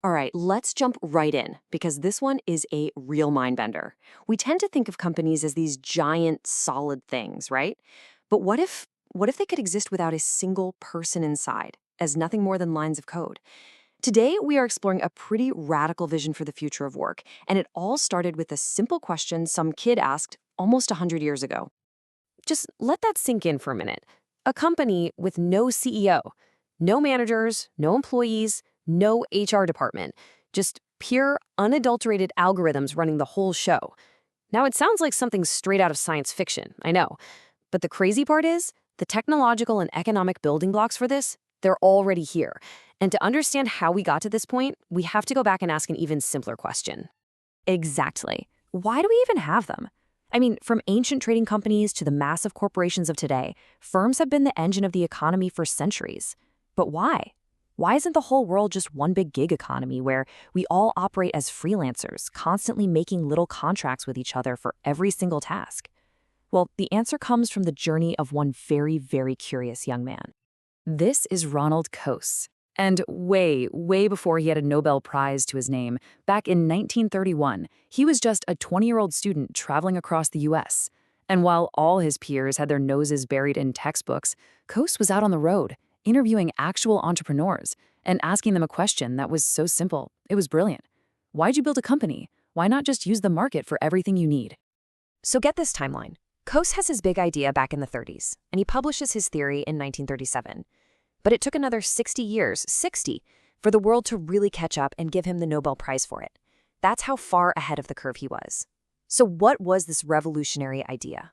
All right, let's jump right in because this one is a real mind bender. We tend to think of companies as these giant solid things, right? But what if they could exist without a single person inside, as nothing more than lines of code? Today, we are exploring a pretty radical vision for the future of work, and it all started with a simple question some kid asked almost 100 years ago. Just let that sink in for a minute. A company with no CEO, no managers, no employees, no HR department, just pure, unadulterated algorithms running the whole show. Now, it sounds like something straight out of science fiction, I know. But the crazy part is, the technological and economic building blocks for this, they're already here. And to understand how we got to this point, we have to go back and ask an even simpler question. Exactly. Why do we even have them? I mean, from ancient trading companies to the massive corporations of today, firms have been the engine of the economy for centuries. But why? Why isn't the whole world just one big gig economy where we all operate as freelancers, constantly making little contracts with each other for every single task? Well, the answer comes from the journey of one very, very curious young man. This is Ronald Coase. And way before he had a Nobel Prize to his name, back in 1931, he was just a 20-year-old student traveling across the US. And while all his peers had their noses buried in textbooks, Coase was out on the road, interviewing actual entrepreneurs and asking them a question that was so simple, it was brilliant. Why'd you build a company? Why not just use the market for everything you need? So get this timeline. Coase has his big idea back in the 30s, and he publishes his theory in 1937. But it took another 60 years, 60, for the world to really catch up and give him the Nobel Prize for it. That's how far ahead of the curve he was. So what was this revolutionary idea?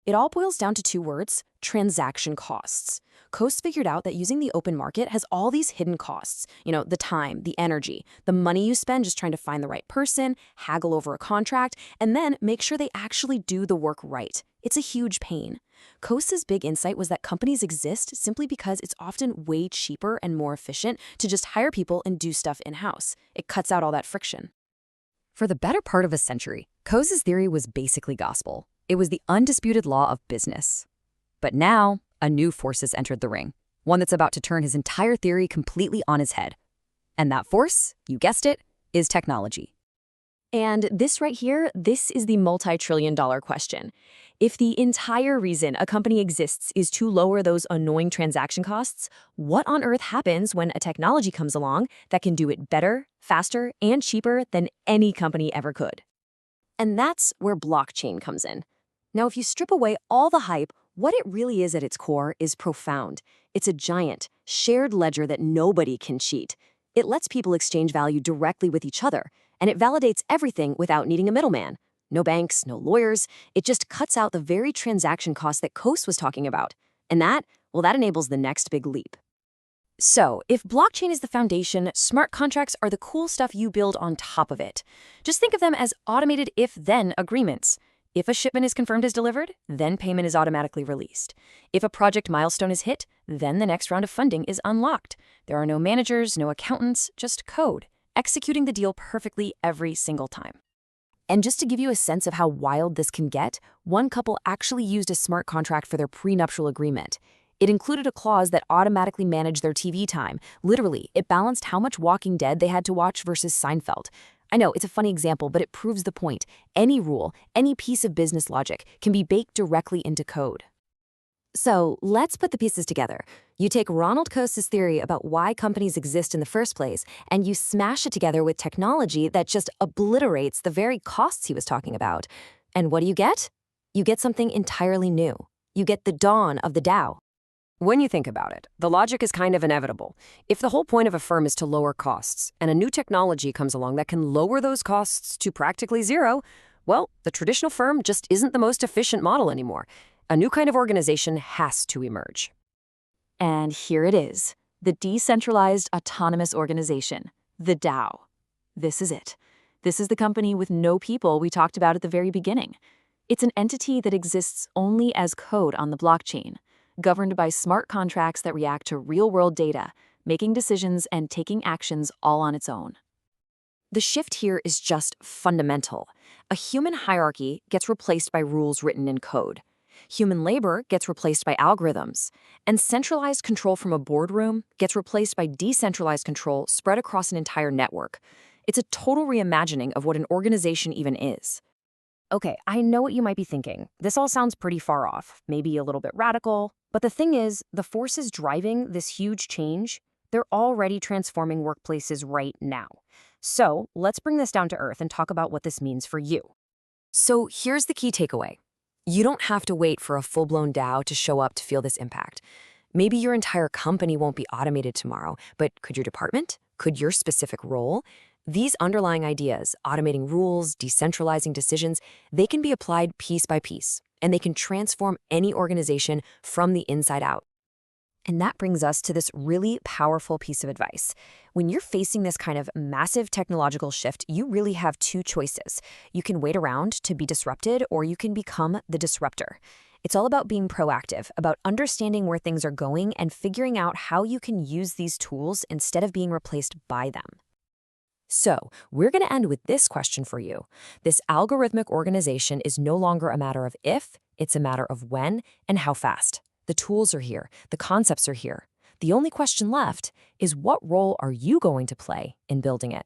It all boils down to two words: transaction costs. Coase figured out that using the open market has all these hidden costs. The time, the energy, the money you spend just trying to find the right person, haggle over a contract, and then make sure they actually do the work right. It's a huge pain. Coase's big insight was that companies exist simply because it's often way cheaper and more efficient to just hire people and do stuff in-house. It cuts out all that friction. For the better part of a century, Coase's theory was basically gospel. It was the undisputed law of business. But now, a new force has entered the ring, one that's about to turn his entire theory completely on his head. And that force, you guessed it, is technology. And this right here, this is the multi-trillion-dollar question. If the entire reason a company exists is to lower those annoying transaction costs, what on earth happens when a technology comes along that can do it better, faster, and cheaper than any company ever could? And that's where blockchain comes in. Now, if you strip away all the hype, what it really is at its core is profound. It's a giant, shared ledger that nobody can cheat. It lets people exchange value directly with each other, and it validates everything without needing a middleman. No banks, no lawyers. It just cuts out the very transaction cost that Coase was talking about. And that enables the next big leap. So, if blockchain is the foundation, smart contracts are the cool stuff you build on top of it. Just think of them as automated if-then agreements. If a shipment is confirmed as delivered, then payment is automatically released. If a project milestone is hit, then the next round of funding is unlocked. There are no managers, no accountants, just code, executing the deal perfectly every single time. And just to give you a sense of how wild this can get, one couple actually used a smart contract for their prenuptial agreement. It included a clause that automatically managed their TV time. Literally, it balanced how much Walking Dead they had to watch versus Seinfeld. I know, it's a funny example, but it proves the point. Any rule, any piece of business logic can be baked directly into code. So let's put the pieces together. You take Ronald Coase's theory about why companies exist in the first place, and you smash it together with technology that just obliterates the very costs he was talking about. And what do you get? You get something entirely new. You get the dawn of the DAO. When you think about it, the logic is kind of inevitable. If the whole point of a firm is to lower costs, and a new technology comes along that can lower those costs to practically zero, well, the traditional firm just isn't the most efficient model anymore. A new kind of organization has to emerge. And here it is, the decentralized autonomous organization, the DAO. This is it. This is the company with no people we talked about at the very beginning. It's an entity that exists only as code on the blockchain, governed by smart contracts that react to real-world data, making decisions and taking actions all on its own. The shift here is just fundamental. A human hierarchy gets replaced by rules written in code. Human labor gets replaced by algorithms, and centralized control from a boardroom gets replaced by decentralized control spread across an entire network. It's a total reimagining of what an organization even is. Okay, I know what you might be thinking. This all sounds pretty far off, maybe a little bit radical, but the thing is, the forces driving this huge change, they're already transforming workplaces right now. So let's bring this down to earth and talk about what this means for you. So here's the key takeaway. You don't have to wait for a full-blown DAO to show up to feel this impact. Maybe your entire company won't be automated tomorrow, but could your department? Could your specific role? These underlying ideas, automating rules, decentralizing decisions, they can be applied piece by piece, and they can transform any organization from the inside out. And that brings us to this really powerful piece of advice. When you're facing this kind of massive technological shift, you really have two choices. You can wait around to be disrupted, or you can become the disruptor. It's all about being proactive, about understanding where things are going and figuring out how you can use these tools instead of being replaced by them. So, we're going to end with this question for you. This algorithmic organization is no longer a matter of if, it's a matter of when and how fast. The tools are here, the concepts are here. The only question left is, what role are you going to play in building it?